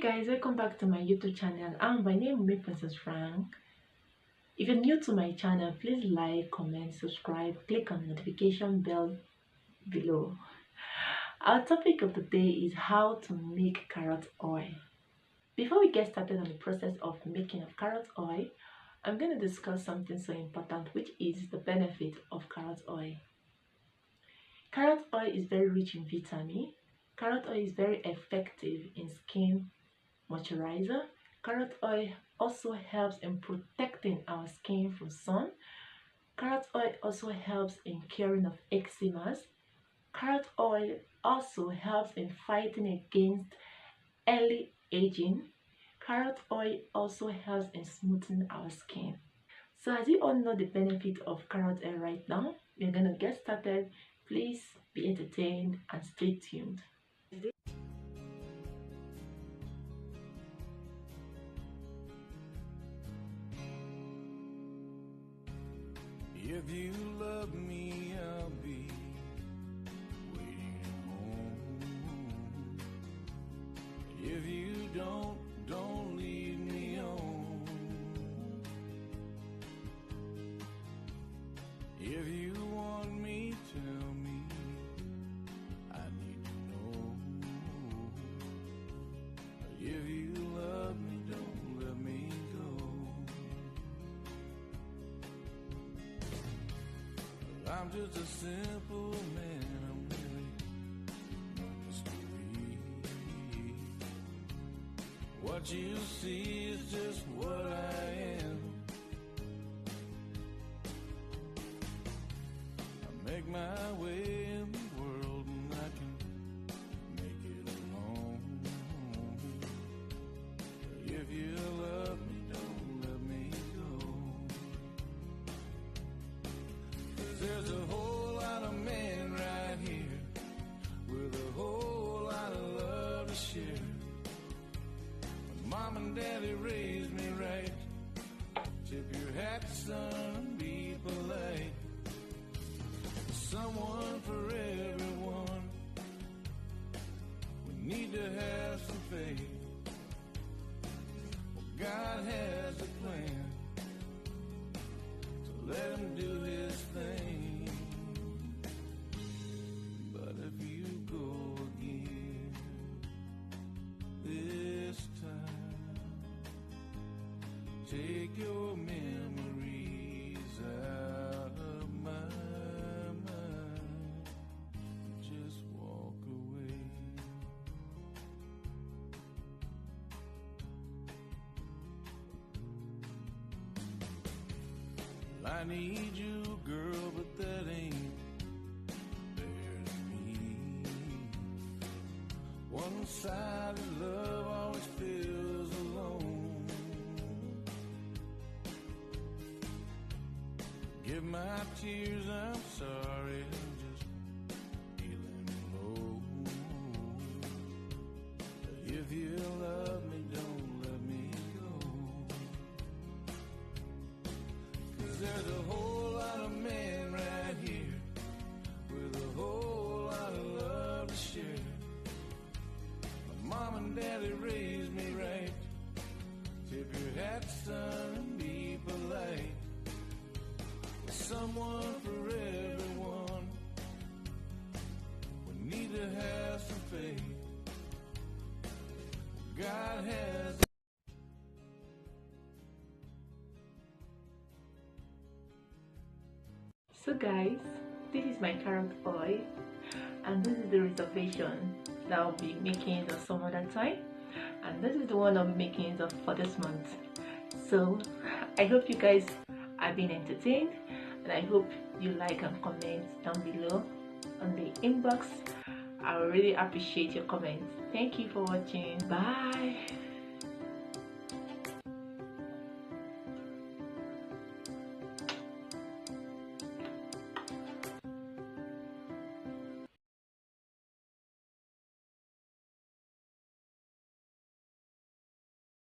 Guys, welcome back to my YouTube channel. My name is Princess Frank. If you're new to my channel, please like, comment, subscribe, click on the notification bell below. Our topic of the day is how to make carrot oil. Before we get started on the process of making of carrot oil, I'm going to discuss something so important, which is the benefit of carrot oil. Carrot oil is very rich in vitamin. Carrot oil is very effective in skin moisturizer. Carrot oil also helps in protecting our skin from sun. Carrot oil also helps in curing of eczemas. Carrot oil also helps in fighting against early aging. Carrot oil also helps in smoothing our skin. So as you all know the benefit of carrot oil right now, we're gonna get started. Please be entertained and stay tuned. If you love me, I'll be waiting home. If you don't leave me on. If you want me, tell me. I need to know. If you love me, don't let me go. I'm just a simple man, I'm really not mystery. What you see is just what I am. I make my way in the world and I can make it alone. If you love me, don't let me go. There's a whole lot of men right here with a whole lot of love to share. Mom and Daddy raised me right. Tip your hat, son, be polite. Someone for everyone. We need to have some faith. Well, God has a plan. Let him do his thing. But if you go again this time, take your memories out of my mind. Just walk away. I need you, girl, but that ain't fair to me. One-sided love always feels alone. Give my tears, I'm sorry, I'm just feeling low. If you love me, don't let me go. There's a whole lot of men right here with a whole lot of love to share. My mom and daddy raised me right. Tip your hat, son, and be polite. Someone for everyone. We need to have some faith. God has. So guys, this is my carrot oil and this is the reservation that I'll be making of some other time, and this is the one I'll be making of for this month. So I hope you guys have been entertained, and I hope you like and comment down below on the inbox. I really appreciate your comments. Thank you for watching. Bye.